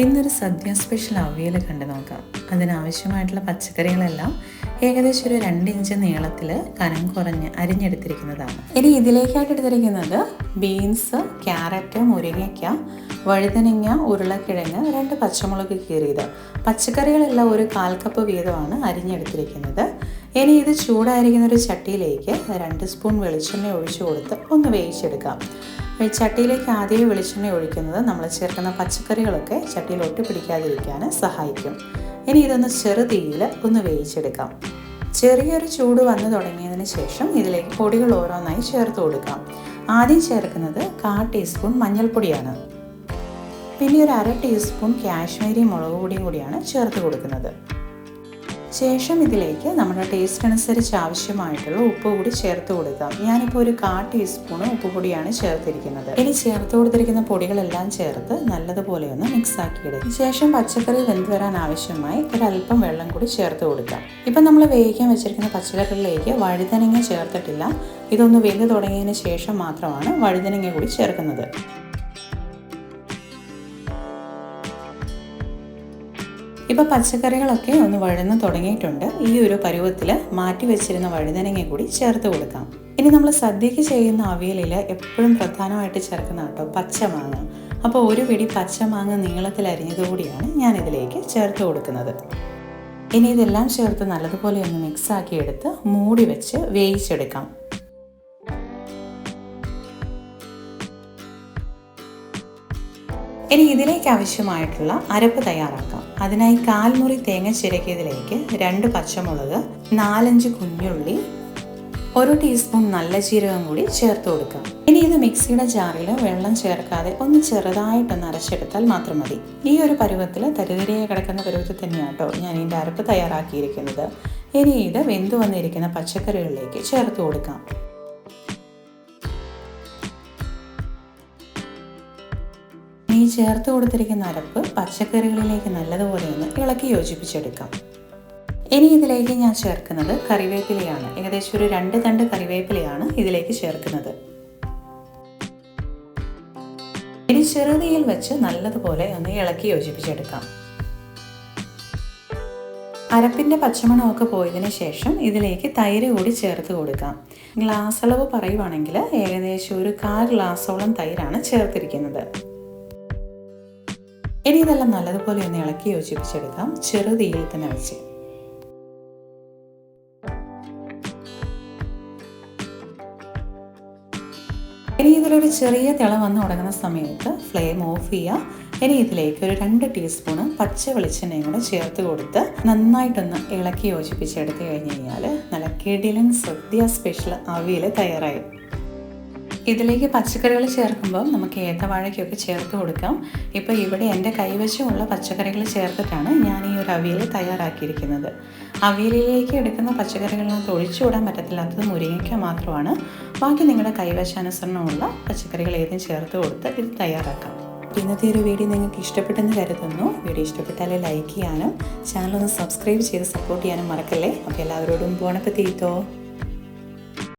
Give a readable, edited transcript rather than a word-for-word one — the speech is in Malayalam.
ഇന്നൊരു സദ്യ സ്പെഷ്യൽ അവിയൽ കണ്ടു നോക്കാം. അതിനാവശ്യമായിട്ടുള്ള പച്ചക്കറികളെല്ലാം ഏകദേശം ഒരു 2 ഇഞ്ച് നീളത്തിൽ കനം കുറഞ്ഞ് അരിഞ്ഞെടുത്തിരിക്കുന്നതാണ്. ഇനി ഇതിലേക്കായിട്ട് എടുത്തിരിക്കുന്നത് ബീൻസ്, ക്യാരറ്റ്, മുരിങ്ങയ്ക്ക, വഴുതനങ്ങ, ഉരുളക്കിഴങ്ങ്, 2 പച്ചമുളക് കീറിയത്. പച്ചക്കറികളെല്ലാം ഒരു 1/4 കപ്പ് വീതമാണ് അരിഞ്ഞെടുത്തിരിക്കുന്നത്. ഇനി ഇത് ചൂടായിരിക്കുന്ന ഒരു ചട്ടിയിലേക്ക് 2 സ്പൂൺ വെളിച്ചെണ്ണ ഒഴിച്ചു കൊടുത്ത് ഒന്ന് വേവിച്ചെടുക്കാം. ചട്ടിയിലേക്ക് ആദ്യം വെളിച്ചെണ്ണ ഒഴിക്കുന്നത് നമ്മൾ ചേർക്കുന്ന പച്ചക്കറികളൊക്കെ ചട്ടിയിൽ ഒട്ടിപ്പിടിക്കാതിരിക്കാൻ സഹായിക്കും. ഇനി ഇതൊന്ന് ചെറുതീയിൽ ഒന്ന് വേവിച്ചെടുക്കാം. ചെറിയൊരു ചൂട് വന്നു തുടങ്ങിയതിന് ശേഷം ഇതിലേക്ക് പൊടികൾ ഓരോന്നായി ചേർത്ത് കൊടുക്കാം. ആദ്യം ചേർക്കുന്നത് 1/4 ടീസ്പൂൺ മഞ്ഞൾപ്പൊടിയാണ്. പിന്നെ ഒരു 1/2 ടീസ്പൂൺ കാശ്മീരി മുളക് പൊടിയും കൂടിയാണ് ചേർത്ത് കൊടുക്കുന്നത്. ശേഷം ഇതിലേക്ക് നമ്മുടെ ടേസ്റ്റ് അനുസരിച്ച് ആവശ്യമായിട്ടുള്ള ഉപ്പ് കൂടി ചേർത്ത് കൊടുക്കാം. ഞാനിപ്പോൾ ഒരു 1/4 ടീസ്പൂൺ ഉപ്പ് പൊടിയാണ് ചേർത്തിരിക്കുന്നത്. ഇനി ചേർത്ത് കൊടുത്തിരിക്കുന്ന പൊടികളെല്ലാം ചേർത്ത് നല്ലതുപോലെ ഒന്ന് മിക്സ് ആക്കിയിടുക. ശേഷം പച്ചക്കറി വെന്ത് വരാൻ ആവശ്യമായി ഒരല്പം വെള്ളം കൂടി ചേർത്ത് കൊടുക്കാം. ഇപ്പം നമ്മൾ വേവിക്കാൻ വെച്ചിരിക്കുന്ന പച്ചക്കറികളിലേക്ക് വഴുതനങ്ങ ചേർത്തിട്ടില്ല. ഇതൊന്ന് വെന്ത് തുടങ്ങിയതിന് ശേഷം മാത്രമാണ് വഴുതനങ്ങ കൂടി ചേർക്കുന്നത്. ഇപ്പോൾ പച്ചക്കറികളൊക്കെ ഒന്ന് വഴന്ന് തുടങ്ങിയിട്ടുണ്ട്. ഈ ഒരു പരുവത്തിൽ മാറ്റി വെച്ചിരുന്ന വഴുതനങ്ങ കൂടി ചേർത്ത് കൊടുക്കാം. ഇനി നമ്മൾ സദ്യക്ക് ചെയ്യുന്ന അവിയലിൽ എപ്പോഴും പ്രധാനമായിട്ട് ചേർക്കുന്ന കേട്ടോ പച്ചമാങ്ങ. അപ്പോൾ ഒരു പിടി പച്ചമാങ്ങ നീളത്തിൽ അരിഞ്ഞതുകൂടിയാണ് ഞാൻ ഇതിലേക്ക് ചേർത്ത് കൊടുക്കുന്നത്. ഇനി ഇതെല്ലാം ചേർത്ത് നല്ലതുപോലെ ഒന്ന് മിക്സ് ആക്കിയെടുത്ത് മൂടി വെച്ച് വേവിച്ചെടുക്കാം. ഇനി ഇതിലേക്ക് ആവശ്യമായിട്ടുള്ള അരപ്പ് തയ്യാറാക്കാം. അതിനായി 1/4 മുറി തേങ്ങ ചിരകിയതിലേക്ക് 2 പച്ചമുളക്, 4-5 കുഞ്ഞുള്ളി, 1 ടീസ്പൂൺ നല്ല ജീരകം കൂടി ചേർത്ത് കൊടുക്കാം. ഇനി ഇത് മിക്സിയുടെ ജാറിൽ വെള്ളം ചേർക്കാതെ ഒന്ന് ചെറുതായിട്ടൊന്ന് അരച്ചെടുത്താൽ മാത്രം മതി. ഈ ഒരു പരുവത്തിൽ തരിതരിയായി കിടക്കുന്ന പരുവത്തിൽ തന്നെയാണ് കേട്ടോ ഞാൻ ഇതിൻ്റെ അരപ്പ് തയ്യാറാക്കിയിരിക്കുന്നത്. ഇനി ഇത് വെന്തു വന്നിരിക്കുന്ന പച്ചക്കറികളിലേക്ക് ചേർത്ത് കൊടുക്കാം. ഈ ചേർത്ത് കൊടുത്തിരിക്കുന്ന അരപ്പ് പച്ചക്കറികളിലേക്ക് നല്ലതുപോലെ ഒന്ന് ഇളക്കി യോജിപ്പിച്ചെടുക്കാം. ഇനി ഇതിലേക്ക് ഞാൻ ചേർക്കുന്നത് കറിവേപ്പിലയാണ്. ഏകദേശം ഒരു 2 തണ്ട് കറിവേപ്പിലയാണ് ഇതിലേക്ക് ചേർക്കുന്നത്. ഇനി ചെറുതീയിൽ വെച്ച് നല്ലതുപോലെ ഒന്ന് ഇളക്കി യോജിപ്പിച്ചെടുക്കാം. അരപ്പിൻ്റെ പച്ചമണമൊക്കെ പോയതിന് ശേഷം ഇതിലേക്ക് തൈര് കൂടി ചേർത്ത് കൊടുക്കാം. ഗ്ലാസ് അളവ് പറയുവാണെങ്കിൽ ഏകദേശം ഒരു 1/4 ഗ്ലാസോളം തൈരാണ് ചേർത്തിരിക്കുന്നത്. ഇനി ഇതെല്ലാം നല്ലതുപോലെ ഒന്ന് ഇളക്കി യോജിപ്പിച്ചെടുക്കാം, ചെറുതീയിൽ തന്നെ വെച്ച്. ഇനി ഇതിലൊരു ചെറിയ തിള വന്ന് തുടങ്ങുന്ന സമയത്ത് ഫ്ലെയിം ഓഫ് ചെയ്യുക. ഇനി ഇതിലേക്ക് ഒരു 2 ടീസ്പൂണ് പച്ച വെളിച്ചെണ്ണയും കൂടെ ചേർത്ത് കൊടുത്ത് നന്നായിട്ടൊന്ന് ഇളക്കി യോജിപ്പിച്ചെടുത്ത് കഴിഞ്ഞ് കഴിഞ്ഞാൽ നല്ല കിടിലൻ സദ്യ സ്പെഷ്യൽ അവിയൽ തയ്യാറായി. ഇതിലേക്ക് പച്ചക്കറികൾ ചേർക്കുമ്പോൾ നമുക്ക് ഏത്തവാഴയ്ക്കൊക്കെ ചേർത്ത് കൊടുക്കാം. ഇപ്പോൾ ഇവിടെ എൻ്റെ കൈവശമുള്ള പച്ചക്കറികൾ ചേർത്തിട്ടാണ് ഞാൻ ഈ ഒരു അവിയൽ തയ്യാറാക്കിയിരിക്കുന്നത്. അവിയലിലേക്ക് എടുക്കുന്ന പച്ചക്കറികളിനകത്ത് ഒഴിച്ചുകൂടാൻ പറ്റത്തില്ലാത്തത് മുരിങ്ങയ്ക്ക മാത്രമാണ്. ബാക്കി നിങ്ങളുടെ കൈവശാനുസരണമുള്ള പച്ചക്കറികൾ ഏതും ചേർത്ത് കൊടുത്ത് ഇത് തയ്യാറാക്കാം. ഇന്നത്തെ ഒരു വീഡിയോ നിങ്ങൾക്ക് ഇഷ്ടപ്പെട്ടെന്ന് കരുതുന്നു. വീഡിയോ ഇഷ്ടപ്പെട്ടാൽ ലൈക്ക് ചെയ്യാനും ചാനൽ ഒന്ന് സബ്സ്ക്രൈബ് ചെയ്ത് സപ്പോർട്ട് ചെയ്യാനും മറക്കല്ലേ. അപ്പോൾ എല്ലാവരോടും ബോൺ അപ്പത്തീറ്റോ.